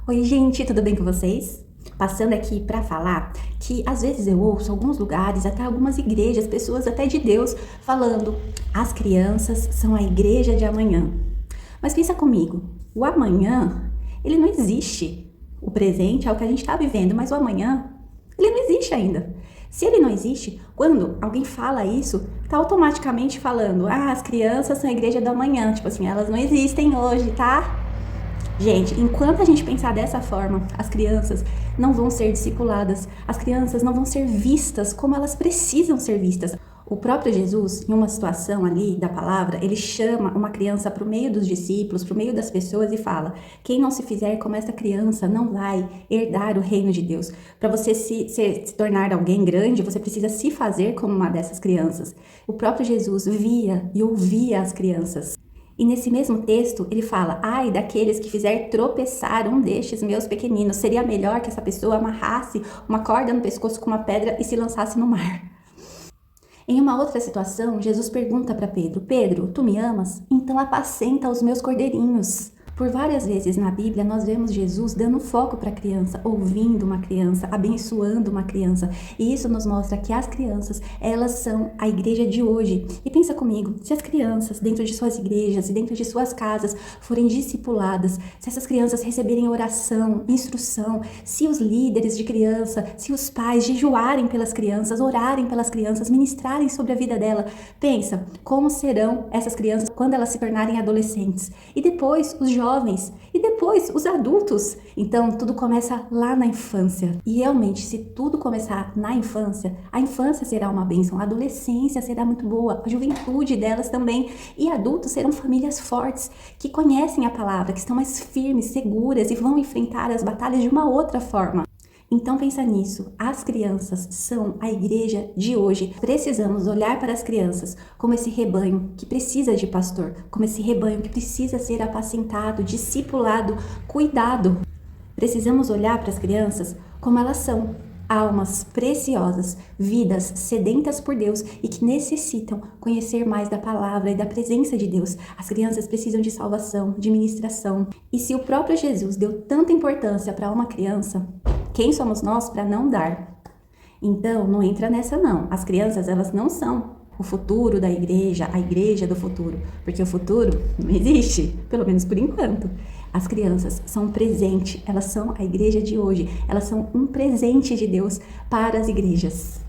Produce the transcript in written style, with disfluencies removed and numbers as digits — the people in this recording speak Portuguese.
Oi, gente, tudo bem com vocês? Passando aqui para falar que às vezes eu ouço alguns lugares, até algumas igrejas, pessoas até de Deus, falando: as crianças são a igreja de amanhã. Mas pensa comigo, o amanhã, ele não existe. O presente é o que a gente está vivendo, mas o amanhã, ele não existe ainda. Se ele não existe, quando alguém fala isso, tá automaticamente falando: as crianças são a igreja do amanhã. Tipo assim, elas não existem hoje, tá? Gente, enquanto a gente pensar dessa forma, as crianças não vão ser discipuladas, as crianças não vão ser vistas como elas precisam ser vistas. O próprio Jesus, em uma situação ali da palavra, ele chama uma criança para o meio dos discípulos, para o meio das pessoas e fala: quem não se fizer como essa criança não vai herdar o reino de Deus. Para você se tornar alguém grande, você precisa se fazer como uma dessas crianças. O próprio Jesus via e ouvia as crianças. E nesse mesmo texto, ele fala: ai daqueles que fizer tropeçar um destes meus pequeninos, seria melhor que essa pessoa amarrasse uma corda no pescoço com uma pedra e se lançasse no mar. Em uma outra situação, Jesus pergunta para Pedro: Pedro, tu me amas? Então apacenta os meus cordeirinhos. Por várias vezes na Bíblia, nós vemos Jesus dando foco para a criança, ouvindo uma criança, abençoando uma criança. E isso nos mostra que as crianças, elas são a igreja de hoje. E pensa comigo, se as crianças dentro de suas igrejas e dentro de suas casas forem discipuladas, se essas crianças receberem oração, instrução, se os líderes de criança, se os pais jejuarem pelas crianças, orarem pelas crianças, ministrarem sobre a vida dela, pensa como serão essas crianças quando elas se tornarem adolescentes. E depois os jovens e depois os adultos. Então tudo começa lá na infância. E realmente, se tudo começar na infância, a infância será uma bênção, a adolescência será muito boa, a juventude delas também. E adultos serão famílias fortes, que conhecem a palavra, que estão mais firmes, seguras e vão enfrentar as batalhas de uma outra forma. Então pensa nisso, as crianças são a igreja de hoje. Precisamos olhar para as crianças como esse rebanho que precisa de pastor, como esse rebanho que precisa ser apacentado, discipulado, cuidado. Precisamos olhar para as crianças como elas são, almas preciosas, vidas sedentas por Deus e que necessitam conhecer mais da palavra e da presença de Deus. As crianças precisam de salvação, de ministração. E se o próprio Jesus deu tanta importância para uma criança, quem somos nós para não dar? Então, não entra nessa não. As crianças, elas não são o futuro da igreja, a igreja do futuro, porque o futuro não existe, pelo menos por enquanto. As crianças são um presente, elas são a igreja de hoje, elas são um presente de Deus para as igrejas.